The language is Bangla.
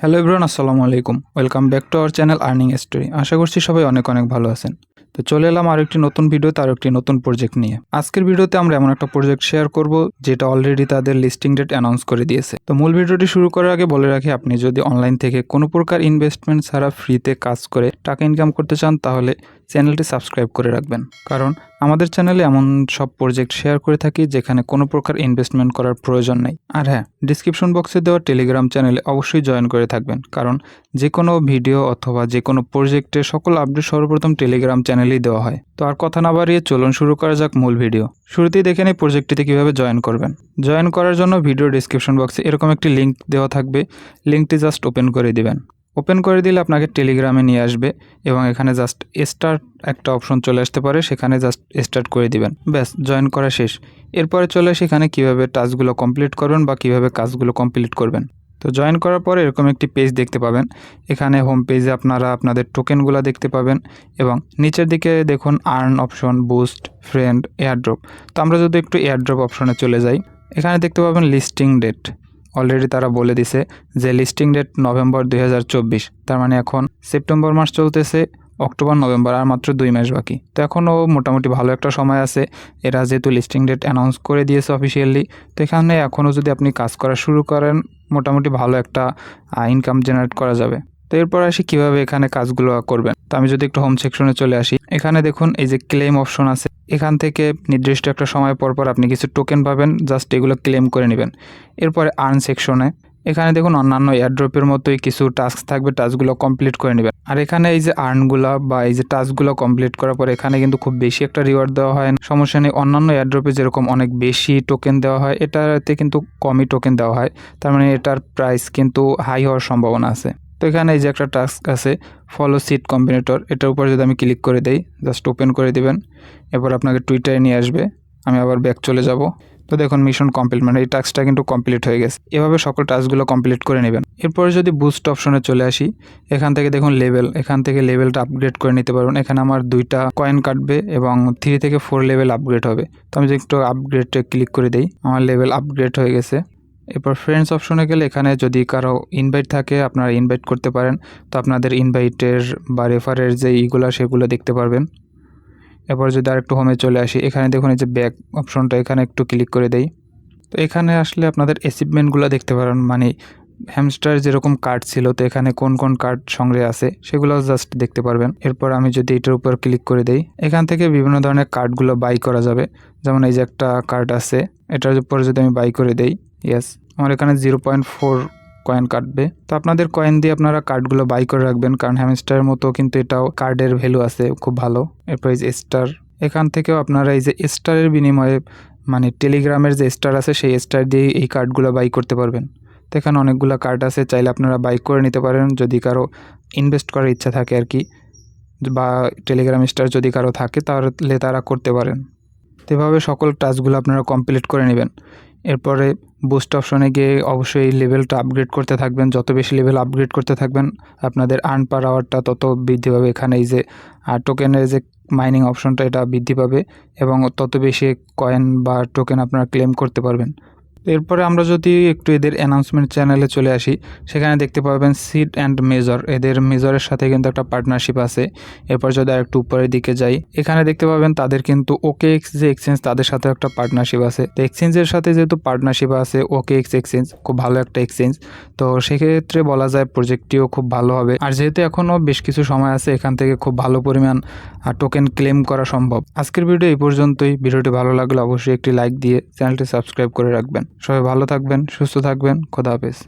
হ্যালো এভরিওয়ান, আসসালামু আলাইকুম। Welcome back to our channel earning story. আশা করছি সবাই অনেক অনেক ভালো আছেন। তো চলে এলাম আর একটি নতুন ভিডিওতে, আর একটি নতুন প্রজেক্ট নিয়ে। আজকের ভিডিওতে আমরা এমন একটা প্রজেক্ট শেয়ার করব যেটা অলরেডি তাদের লিস্টিং ডেট অ্যানাউন্স করে দিয়েছে। তো মূল ভিডিওটি শুরু করার আগে বলে রাখি, আপনি যদি অনলাইন থেকে কোনো প্রকার ইনভেস্টমেন্ট ছাড়া ফ্রিতে কাজ করে টাকা ইনকাম করতে চান তাহলে চ্যানেলটি সাবস্ক্রাইব করে রাখবেন, কারণ আমাদের চ্যানেলে এমন সব প্রজেক্ট শেয়ার করে থাকি যেখানে কোনো প্রকার ইনভেস্টমেন্ট করার প্রয়োজন নেই। আর হ্যাঁ, ডিসক্রিপশন বক্সে দেওয়া টেলিগ্রাম চ্যানেলে অবশ্যই জয়েন করে থাকবেন, কারণ যে কোনো ভিডিও অথবা যে কোনো প্রজেক্টের সকল আপডেট সর্বপ্রথম টেলিগ্রাম চ্যানেলেই দেওয়া হয়। তো আর কথা না বাড়িয়ে চলুন শুরু করা যাক মূল ভিডিও। শুরুতেই দেখে নিই প্রজেক্টটিতে কীভাবে জয়েন করবেন। জয়েন করার জন্য ভিডিও ডিসক্রিপশন বক্সে এরকম একটি লিঙ্ক দেওয়া থাকবে। লিঙ্কটি জাস্ট ওপেন করে দিবেন। ওপেন করে দিলে আপনাকে টেলিগ্রামে নিয়ে আসবে এবং এখানে জাস্ট স্টার্ট একটা অপশন চলে আসতে পারে, সেখানে জাস্ট স্টার্ট করে দিবেন। ব্যাস, জয়েন করা শেষ। এরপরে চলে আসে এখানে কীভাবে টাস্কগুলো কমপ্লিট করবেন বা কীভাবে কাজগুলো কমপ্লিট করবেন। তো জয়েন করার পরে এরকম একটি পেজ দেখতে পাবেন। এখানে হোম পেজে আপনারা আপনাদের টোকেনগুলো দেখতে পাবেন এবং নিচের দিকে দেখুন earn option, boost, friend, airdrop. তো আমরা যদি একটু এয়ারড্রপ অপশনে চলে যাই, এখানে দেখতে পাবেন লিস্টিং ডেট। অলরেডি তারা বলে দিছে যে লিস্টিং ডেট নভেম্বর 2024। তার মানে এখন সেপ্টেম্বর মাস চলতেছে, অক্টোবর, নভেম্বর, আর মাত্র 2 মাস বাকি। তো এখনও মোটামুটি ভালো একটা সময় আছে। এরা যেহেতু লিস্টিং ডেট অ্যানাউন্স করে দিয়েছে অফিসিয়ালি, তো এখানে এখনও যদি আপনি কাজ করা শুরু করেন মোটামুটি ভালো একটা ইনকাম জেনারেট করা যাবে। তো এরপর আসি কীভাবে এখানে কাজগুলো করবেন। তো আমি যদি একটু হোম সেকশনে চলে আসি, এখানে দেখুন এই যে ক্লেম অপশন আছে। এখান থেকে নির্দিষ্ট একটা সময় পর পর আপনি কিছু টোকেন পাবেন, জাস্ট এগুলো ক্লেম করে নেবেন। এরপরে আর্ন সেকশনে এখানে দেখুন অন্যান্য এয়ারড্রপের মতোই কিছু টাস্ক থাকবে, টাস্কগুলো কমপ্লিট করে নেবেন। আর এখানে এই যে আর্নগুলো বা এই যে টাস্কগুলো কমপ্লিট করার পর এখানে কিন্তু খুব বেশি একটা রিওয়ার্ড দেওয়া হয় না, সমস্যা নেই। অন্যান্য এয়ারড্রপে যেরকম অনেক বেশি টোকেন দেওয়া হয়, এটাতে কিন্তু কমই টোকেন দেওয়া হয়। তার মানে এটার প্রাইস কিন্তু হাই হওয়ার সম্ভাবনা আছে। তো এখানে এই যে একটা টাস্ক আছে ফলো সিট কম্বিনেটর, এটার উপর যদি আমি ক্লিক করে দেই, জাস্ট ওপেন করে দিবেন। এরপর আপনাকে টুইটারে নিয়ে আসবে। আমি আবার ব্যাক চলে যাব। তো দেখুন মিশন কমপ্লিট, মানে এই টাস্কটা কিন্তু কমপ্লিট হয়ে গেছে। এভাবে সকল টাস্কগুলো কমপ্লিট করে নেবেন। এরপরে যদি বুস্ট অপশনে চলে আসি, এখান থেকে দেখুন লেভেল, এখান থেকে লেভেলটা আপগ্রেড করে নিতে পারবেন। এখানে আমার 2টা কয়েন কাটবে এবং 3 থেকে 4 লেভেল আপগ্রেড হবে। তো আমি যদি একটু আপগ্রেডে ক্লিক করে দিই, আমার লেভেল আপগ্রেড হয়ে গেছে। এরপর ফ্রেন্ডস অপশনে গেলে এখানে যদি কারো ইনভাইট থাকে আপনারা ইনভাইট করতে পারেন। তো আপনাদের ইনভাইটের বা রেফারের যে সেগুলো দেখতে পারবেন। এরপর যদি আরেকটু হোমে চলে আসি, এখানে দেখুন এই যে ব্যাক অপশনটা, এখানে একটু ক্লিক করে দেই। তো এখানে আসলে আপনাদের অ্যাচিভমেন্টগুলো দেখতে পারেন, মানে হ্যামস্টার যেরকম কার্ড ছিল, তো এখানে কোন কোন কার্ড সংগ্রহে আছে সেগুলো জাস্ট দেখতে পারবেন। এরপর আমি যদি এটার উপর ক্লিক করে দেই, এখান থেকে বিভিন্ন ধরনের কার্ডগুলো বাই করা যাবে। যেমন এই যে একটা কার্ড আছে, এটার উপর যদি আমি বাই করে দেই, ইয়েস, আমার এখানে 0.4 কয়েন কাটবে। তো আপনাদের কয়েন দিয়ে আপনারা কার্ডগুলো বাই করে রাখবেন, কারণ হ্যামস্টারের মতো কিন্তু এটাও কার্ডের ভ্যালু আছে খুব ভালো। এরপর এই যে স্টার, এখান থেকেও আপনারা এই যে স্টারের বিনিময়ে, মানে টেলিগ্রামের যে স্টার আছে সেই স্টার দিয়ে এই কার্ডগুলো বাই করতে পারবেন। তো এখানে অনেকগুলো কার্ড আছে, চাইলে আপনারা বাই করে নিতে পারেন যদি কারো ইনভেস্ট করার ইচ্ছা থাকে আর কি, বা টেলিগ্রাম স্টার যদি কারো থাকে তাহলে তারা করতে পারেন। তো এভাবে সকল টাস্কগুলো আপনারা কমপ্লিট করে নেবেন। এরপরে বুস্ট অপশনে গিয়ে অবশ্যই এই লেভেলটা আপগ্রেড করতে থাকবেন। যত বেশি লেভেল আপগ্রেড করতে থাকবেন আপনাদের আর্ন পার আওয়ারটা তত বৃদ্ধি পাবে। এখানে এই যে টোকেনের যে মাইনিং অপশনটা, এটা বৃদ্ধি পাবে এবং তত বেশি কয়েন বা টোকেন আপনারা ক্লেম করতে পারবেন। এরপরে আমরা যদি একটু এদের অ্যানাউন্সমেন্ট চ্যানেলে চলে আসি, সেখানে দেখতে পাবেন সিড অ্যান্ড মেজর, এদের মেজরের সাথে কিন্তু একটা পার্টনারশিপ আছে। এরপর যদি আর একটু উপরের দিকে যাই, এখানে দেখতে পাবেন তাদের কিন্তু OKX যে এক্সচেঞ্জ, তাদের সাথে একটা পার্টনারশিপ আছে। তো এক্সচেঞ্জের সাথে যেহেতু পার্টনারশিপ আছে, OKX এক্সচেঞ্জ খুব ভালো একটা এক্সচেঞ্জ, তো সেক্ষেত্রে বলা যায় প্রজেক্টটিও খুব ভালো হবে। আর যেহেতু এখনও বেশ কিছু সময় আছে, এখান থেকে খুব ভালো পরিমাণ টোকেন ক্লেম করা সম্ভব। আজকের ভিডিও এই পর্যন্তই। ভিডিওটি ভালো লাগলে অবশ্যই একটি লাইক দিয়ে চ্যানেলটি সাবস্ক্রাইব করে রাখবেন। সবাই ভালো থাকবেন, সুস্থ থাকবেন, খোদা হাফেজ।